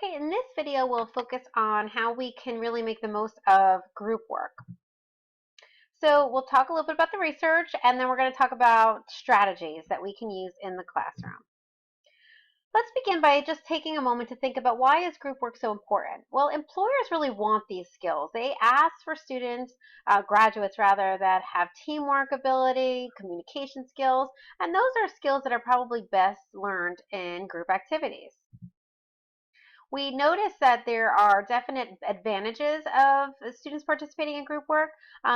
Okay, in this video, we'll focus on how we can really make the most of group work. So we'll talk a little bit about the research, and then we're going to talk about strategies that we can use in the classroom. Let's begin by just taking a moment to think about why is group work so important? Well, employers really want these skills. They ask for students, graduates rather, that have teamwork ability, communication skills, and those are skills that are probably best learned in group activities. We notice that there are definite advantages of students participating in group work.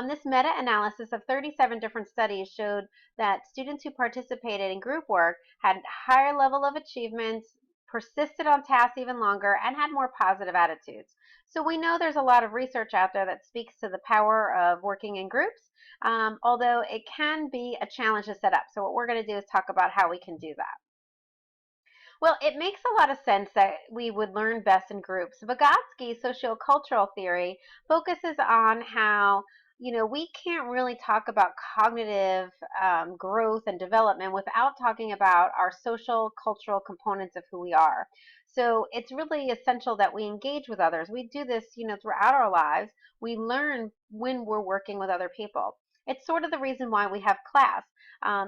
This meta-analysis of 37 different studies showed that students who participated in group work had higher level of achievements, persisted on tasks even longer, and had more positive attitudes. So we know there's a lot of research out there that speaks to the power of working in groups, although it can be a challenge to set up. So what we're going to do is talk about how we can do that. Well, it makes a lot of sense that we would learn best in groups. Vygotsky's sociocultural theory focuses on how we can't really talk about cognitive growth and development without talking about our social cultural components of who we are. So it's really essential that we engage with others. We do this, throughout our lives. We learn when we're working with other people. It's sort of the reason why we have class.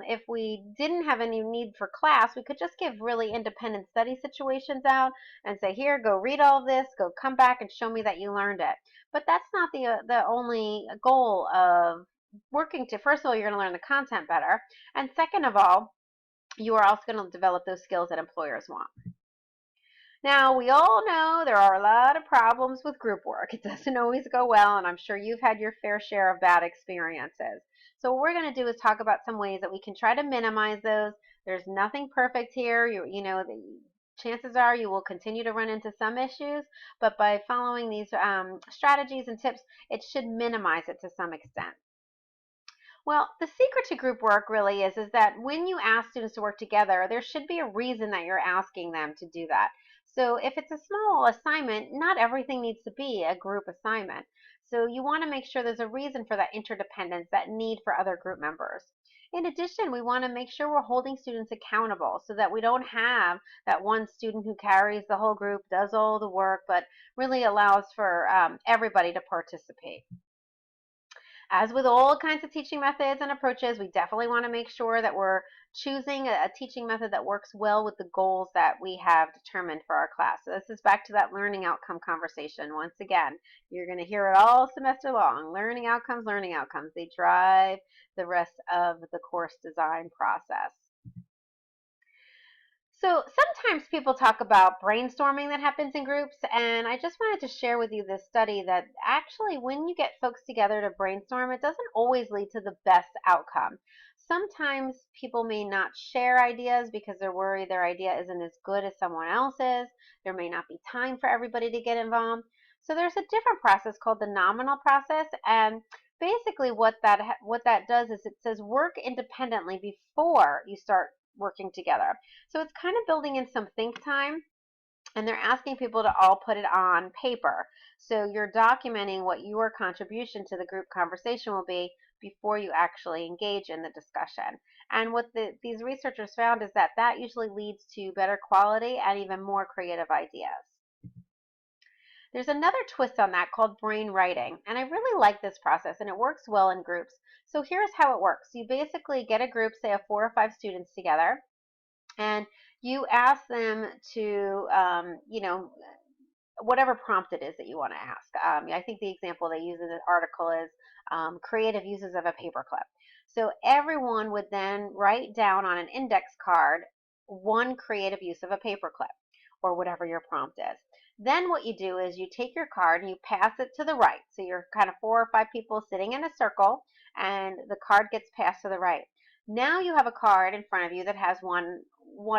If we didn't have any need for class, we could just give really independent study situations out and say, here, go read all this, go come back and show me that you learned it. But that's not the only goal of working to. First of all, you're going to learn the content better. And second of all, you are also going to develop those skills that employers want. Now, we all know there are a lot of problems with group work. It doesn't always go well, and I'm sure you've had your fair share of bad experiences. So what we're going to do is talk about some ways that we can try to minimize those. There's nothing perfect here. The chances are you will continue to run into some issues, but by following these strategies and tips, it should minimize it to some extent. Well, the secret to group work really is that when you ask students to work together, there should be a reason that you're asking them to do that. So if it's a small assignment, not everything needs to be a group assignment. So you want to make sure there's a reason for that interdependence, that need for other group members. In addition, we want to make sure we're holding students accountable so that we don't have that one student who carries the whole group, does all the work, but really allows for everybody to participate. As with all kinds of teaching methods and approaches, we definitely want to make sure that we're choosing a teaching method that works well with the goals that we have determined for our class. So this is back to that learning outcome conversation. Once again, you're going to hear it all semester long. Learning outcomes, learning outcomes. They drive the rest of the course design process. So sometimes people talk about brainstorming that happens in groups, and I just wanted to share with you this study that actually when you get folks together to brainstorm, it doesn't always lead to the best outcome. Sometimes people may not share ideas because they're worried their idea isn't as good as someone else's. There may not be time for everybody to get involved. So there's a different process called the nominal process, and basically what that does is it says work independently before you start working together. So it's kind of building in some think time, and they're asking people to all put it on paper. So you're documenting what your contribution to the group conversation will be before you actually engage in the discussion. And what these researchers found is that that usually leads to better quality and even more creative ideas. There's another twist on that called brain writing, and I really like this process, and it works well in groups. So here's how it works. You basically get a group, say of 4 or 5 students together, and you ask them to, whatever prompt it is that you want to ask. I think the example they use in the article is creative uses of a paperclip. So everyone would then write down on an index card one creative use of a paperclip, or whatever your prompt is. Then what you do is you take your card and you pass it to the right. So you're kind of 4 or 5 people sitting in a circle, and the card gets passed to the right. Now you have a card in front of you that has one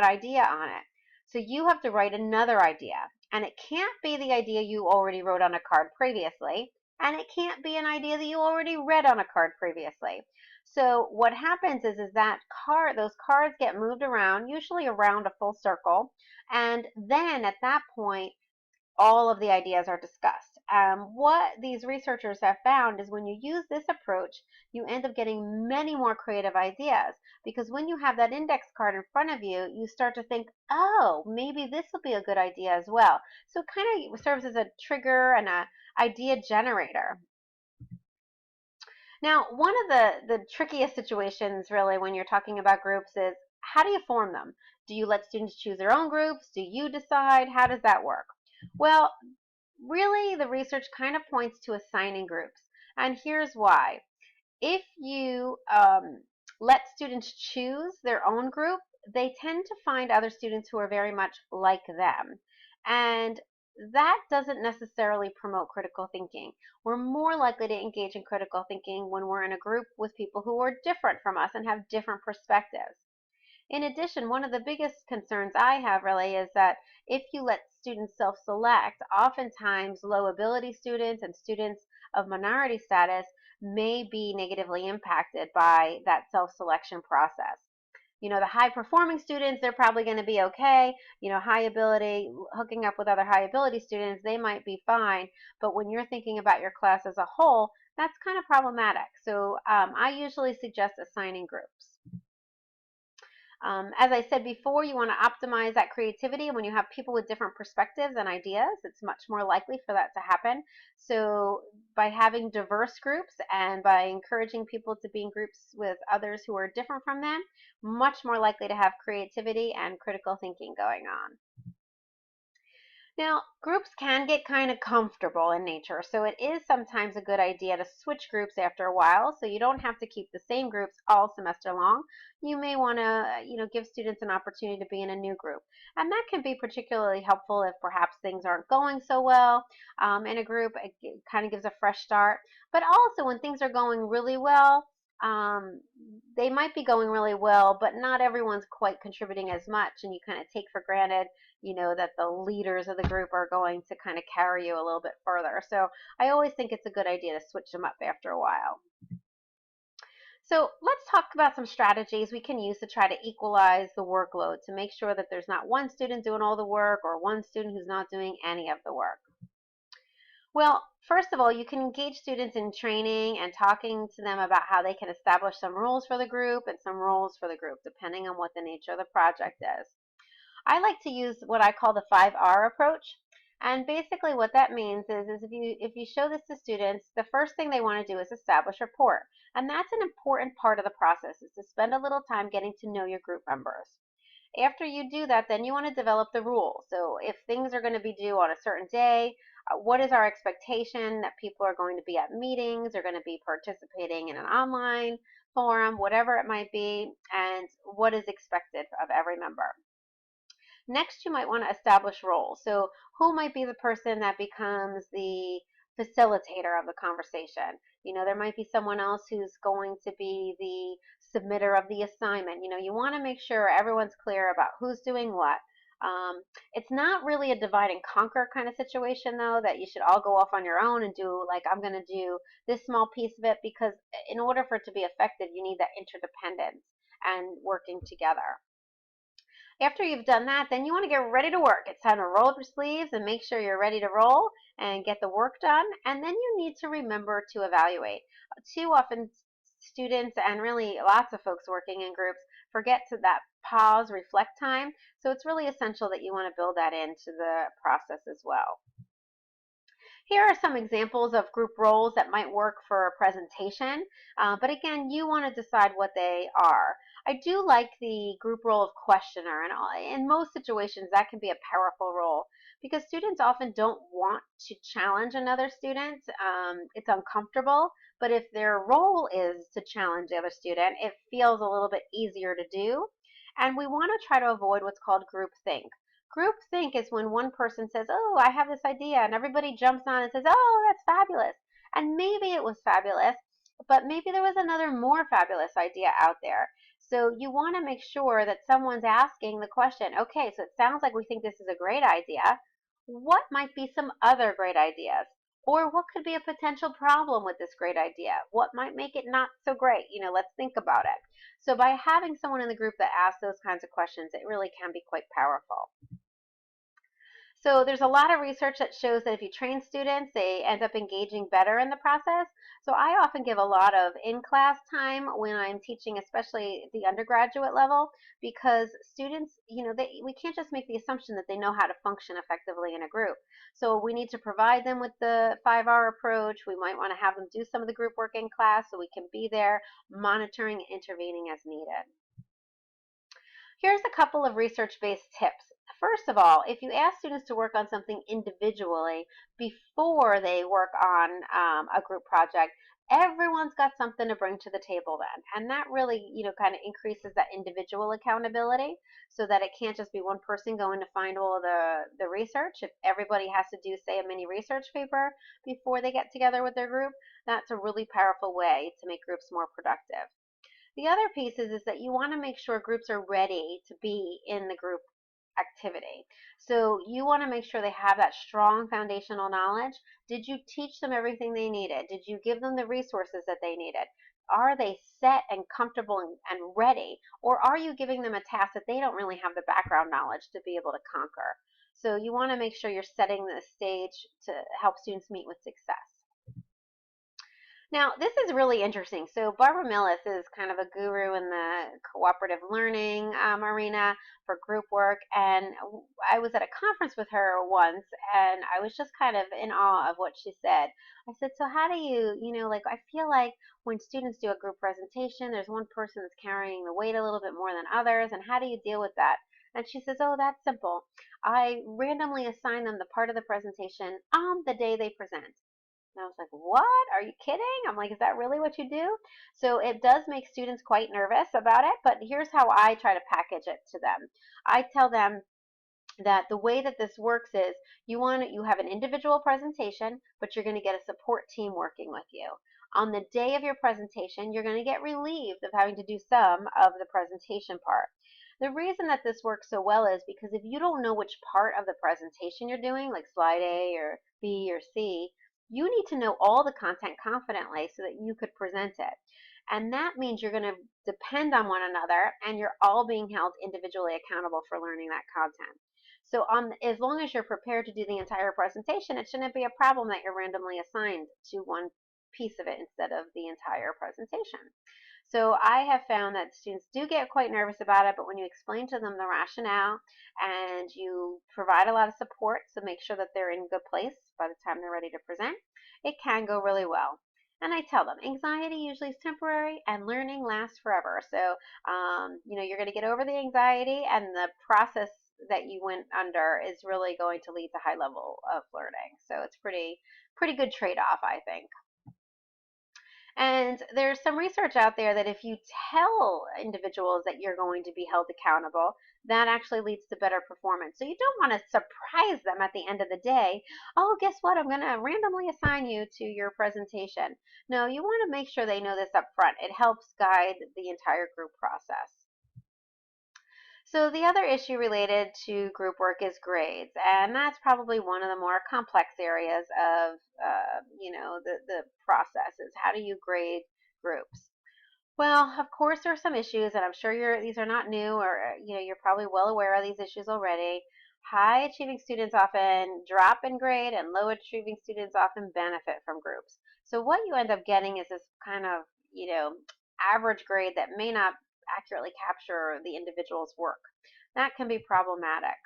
idea on it. So you have to write another idea. And it can't be the idea you already wrote on a card previously, and it can't be an idea that you already read on a card previously. So what happens is that those cards get moved around, usually around a full circle, and then at that point, all of the ideas are discussed. what these researchers have found is when you use this approach, you end up getting many more creative ideas, because when you have that index card in front of you, you start to think, oh, maybe this will be a good idea as well. So it kind of serves as a trigger and an idea generator. Now, one of the trickiest situations really when you're talking about groups is, how do you form them? Do you let students choose their own groups? Do you decide? How does that work? Well, really, the research kind of points to assigning groups. And here's why. If you let students choose their own group, they tend to find other students who are very much like them. And that doesn't necessarily promote critical thinking. We're more likely to engage in critical thinking when we're in a group with people who are different from us and have different perspectives. In addition, one of the biggest concerns I have really is that if you let students self-select, oftentimes low ability students and students of minority status may be negatively impacted by that self-selection process. The high performing students, they're probably going to be okay. High ability, hooking up with other high ability students, they might be fine. But when you're thinking about your class as a whole, that's kind of problematic. So I usually suggest assigning groups. As I said before, you want to optimize that creativity. When you have people with different perspectives and ideas, it's much more likely for that to happen. So by having diverse groups and by encouraging people to be in groups with others who are different from them, much more likely to have creativity and critical thinking going on. Now, groups can get kind of comfortable in nature, so it is sometimes a good idea to switch groups after a while, so you don't have to keep the same groups all semester long. You may want to, give students an opportunity to be in a new group. And that can be particularly helpful if perhaps things aren't going so well in a group. It kind of gives a fresh start. But also when things are going really well, they might be going really well, but not everyone's quite contributing as much, and you kind of take for granted that the leaders of the group are going to kind of carry you a little bit further. So I always think it's a good idea to switch them up after a while. So let's talk about some strategies we can use to try to equalize the workload, to make sure that there's not one student doing all the work or one student who's not doing any of the work. Well, first of all, you can engage students in training and talking to them about how they can establish some rules for the group and some roles for the group, depending on what the nature of the project is. I like to use what I call the 5R approach. And basically what that means is if you show this to students, the first thing they want to do is establish rapport. And that's an important part of the process, is to spend a little time getting to know your group members. After you do that, then you want to develop the rules. So if things are going to be due on a certain day, what is our expectation that people are going to be at meetings, are going to be participating in an online forum, whatever it might be, and what is expected of every member. Next, you might want to establish roles. So who might be the person that becomes the facilitator of the conversation? There might be someone else who's going to be the submitter of the assignment. You want to make sure everyone's clear about who's doing what. It's not really a divide and conquer kind of situation, though, that you should all go off on your own and do, like, I'm going to do this small piece of it, because in order for it to be effective, you need that interdependence and working together. After you've done that, then you want to get ready to work. It's time to roll up your sleeves and make sure you're ready to roll and get the work done. And then you need to remember to evaluate. Too often, students and really lots of folks working in groups forget to that pause, reflect time. So it's really essential that you want to build that into the process as well. Here are some examples of group roles that might work for a presentation, but again, you want to decide what they are. I do like the group role of questioner, and in most situations that can be a powerful role, because students often don't want to challenge another student. It's uncomfortable, but if their role is to challenge the other student, it feels a little bit easier to do. And we want to try to avoid what's called groupthink. Groupthink is when one person says, oh, I have this idea, and everybody jumps on and says, oh, that's fabulous. And maybe it was fabulous, but maybe there was another more fabulous idea out there. So you want to make sure that someone's asking the question, okay, so it sounds like we think this is a great idea. What might be some other great ideas? Or what could be a potential problem with this great idea? What might make it not so great? Let's think about it. So by having someone in the group that asks those kinds of questions, it really can be quite powerful. So there's a lot of research that shows that if you train students, they end up engaging better in the process. So I often give a lot of in-class time when I'm teaching, especially the undergraduate level, because students, we can't just make the assumption that they know how to function effectively in a group. So we need to provide them with the 5R approach. We might want to have them do some of the group work in class so we can be there monitoring and intervening as needed. Here's a couple of research-based tips. First of all, if you ask students to work on something individually before they work on a group project, everyone's got something to bring to the table then. And that really, kind of increases that individual accountability so that it can't just be one person going to find all of the research. If everybody has to do, say, a mini research paper before they get together with their group, that's a really powerful way to make groups more productive. The other piece is that you want to make sure groups are ready to be in the group activity. So you want to make sure they have that strong foundational knowledge. Did you teach them everything they needed? Did you give them the resources that they needed? Are they set and comfortable and ready? Or are you giving them a task that they don't really have the background knowledge to be able to conquer? So you want to make sure you're setting the stage to help students meet with success. Now, this is really interesting. So Barbara Millis is kind of a guru in the cooperative learning arena for group work, and I was at a conference with her once, and I was just kind of in awe of what she said. I said, so how do you, I feel like when students do a group presentation, there's one person that's carrying the weight a little bit more than others, and how do you deal with that? And she says, oh, that's simple. I randomly assign them the part of the presentation on the day they present. And I was like, what? Are you kidding? I'm like, is that really what you do? So it does make students quite nervous about it, but here's how I try to package it to them. I tell them that the way that this works is you have an individual presentation, but you're going to get a support team working with you. On the day of your presentation, you're going to get relieved of having to do some of the presentation part. The reason that this works so well is because if you don't know which part of the presentation you're doing, like slide A or B or C, you need to know all the content confidently so that you could present it. And that means you're going to depend on one another and you're all being held individually accountable for learning that content. So as long as you're prepared to do the entire presentation, it shouldn't be a problem that you're randomly assigned to one piece of it instead of the entire presentation. So I have found that students do get quite nervous about it, but when you explain to them the rationale and you provide a lot of support, so make sure that they're in a good place by the time they're ready to present, it can go really well. And I tell them, anxiety usually is temporary and learning lasts forever. So, you're going to get over the anxiety, and the process that you went under is really going to lead to high level of learning. So it's pretty good trade-off, I think. And there's some research out there that if you tell individuals that you're going to be held accountable, that actually leads to better performance. So you don't want to surprise them at the end of the day. Oh, guess what? I'm going to randomly assign you to your presentation. No, you want to make sure they know this up front. It helps guide the entire group process. So the other issue related to group work is grades, and that's probably one of the more complex areas of, the process is how do you grade groups? Well, of course, there are some issues, and I'm sure these are not new, or you're probably well aware of these issues already. High achieving students often drop in grade, and low achieving students often benefit from groups. So what you end up getting is this kind of, average grade that may not accurately capture the individual's work. That can be problematic.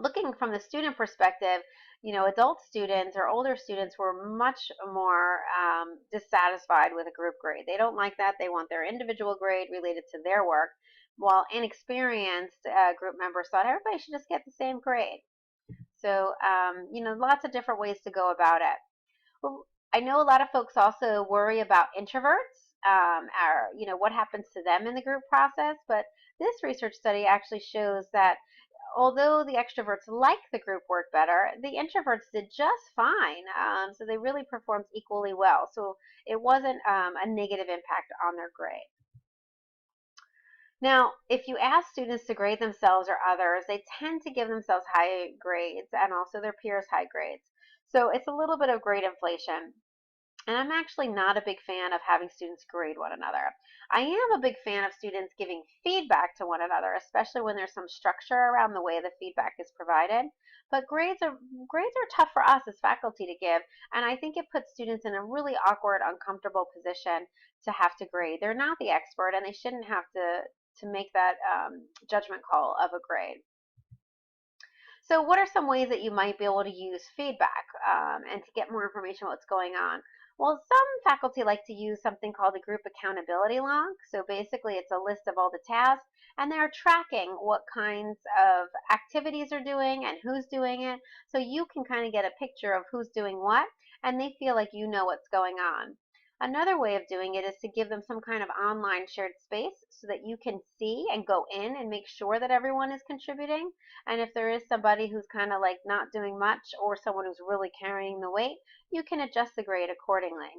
Looking from the student perspective, adult students or older students were much more dissatisfied with a group grade. They don't like that. They want their individual grade related to their work, while inexperienced group members thought everybody should just get the same grade. So, lots of different ways to go about it. Well, I know a lot of folks also worry about introverts, what happens to them in the group process, but this research study actually shows that although the extroverts like the group work better, the introverts did just fine. So they really performed equally well. So it wasn't a negative impact on their grade. Now, if you ask students to grade themselves or others, they tend to give themselves high grades and also their peers high grades. So it's a little bit of grade inflation. And I'm actually not a big fan of having students grade one another. I am a big fan of students giving feedback to one another, especially when there's some structure around the way the feedback is provided. but grades are tough for us as faculty to give, and I think it puts students in a really awkward, uncomfortable position to have to grade. They're not the expert, and they shouldn't have to make that judgment call of a grade. So what are some ways that you might be able to use feedback and to get more information on what's going on? Well, some faculty like to use something called a group accountability log. So basically it's a list of all the tasks, and they're tracking what kinds of activities are doing and who's doing it. So you can kind of get a picture of who's doing what, and they feel like you know what's going on. Another way of doing it is to give them some kind of online shared space so that you can see and go in and make sure that everyone is contributing. And if there is somebody who's kind of like not doing much or someone who's really carrying the weight, you can adjust the grade accordingly.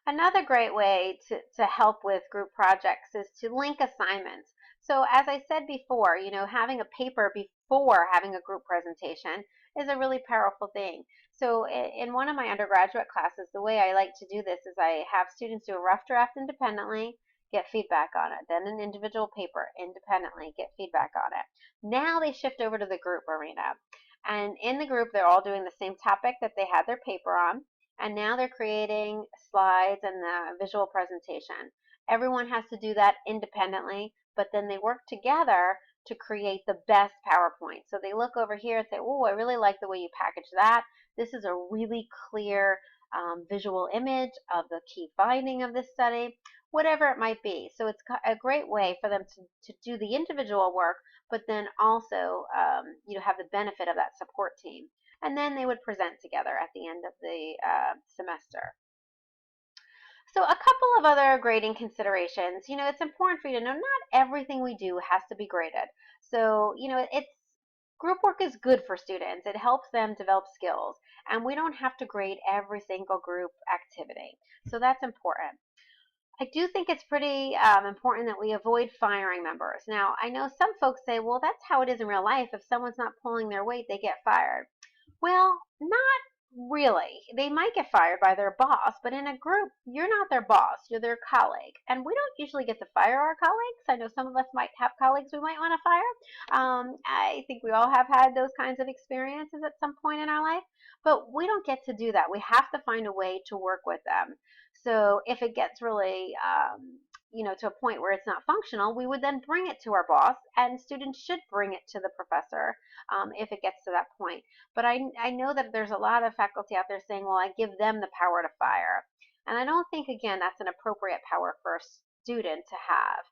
Another great way to help with group projects is to link assignments. So as I said before, having a paper before having a group presentation is a really powerful thing. So in one of my undergraduate classes, the way I like to do this is I have students do a rough draft independently, get feedback on it, then an individual paper independently, get feedback on it. Now they shift over to the group arena. And in the group, they're all doing the same topic that they had their paper on. And now they're creating slides and the visual presentation. Everyone has to do that independently, but then they work together to create the best PowerPoint. So they look over here and say, oh, I really like the way you package that. This is a really clear visual image of the key finding of this study, whatever it might be. So it's a great way for them to do the individual work, but then also have the benefit of that support team. And then they would present together at the end of the semester. So a couple of other grading considerations. It's important for you to know not everything we do has to be graded. So, group work is good for students. It helps them develop skills, and we don't have to grade every single group activity. So that's important. I do think it's pretty important that we avoid firing members. Now, I know some folks say, well, that's how it is in real life. If someone's not pulling their weight, they get fired. Well, not really. They might get fired by their boss, but in a group, you're not their boss, you're their colleague. And we don't usually get to fire our colleagues. I know some of us might have colleagues we might want to fire. I think we all have had those kinds of experiences at some point in our life, but we don't get to do that. We have to find a way to work with them. So if it gets really to a point where it's not functional, we would then bring it to our boss, and students should bring it to the professor if it gets to that point. But I know that there's a lot of faculty out there saying, well, I give them the power to fire. And I don't think, again, that's an appropriate power for a student to have.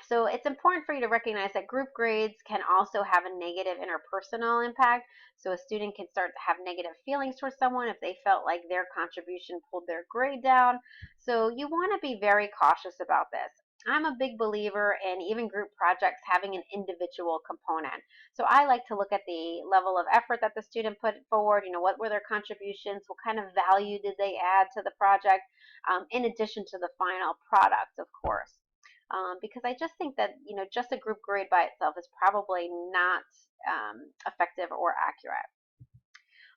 So it's important for you to recognize that group grades can also have a negative interpersonal impact. So a student can start to have negative feelings towards someone if they felt like their contribution pulled their grade down. So you want to be very cautious about this. I'm a big believer in even group projects having an individual component. So I like to look at the level of effort that the student put forward, what were their contributions, what kind of value did they add to the project, in addition to the final product, of course. Because I just think that just a group grade by itself is probably not effective or accurate.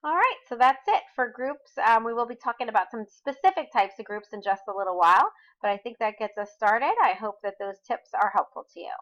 All right, so that's it for groups. We will be talking about some specific types of groups in just a little while, but I think that gets us started. I hope that those tips are helpful to you.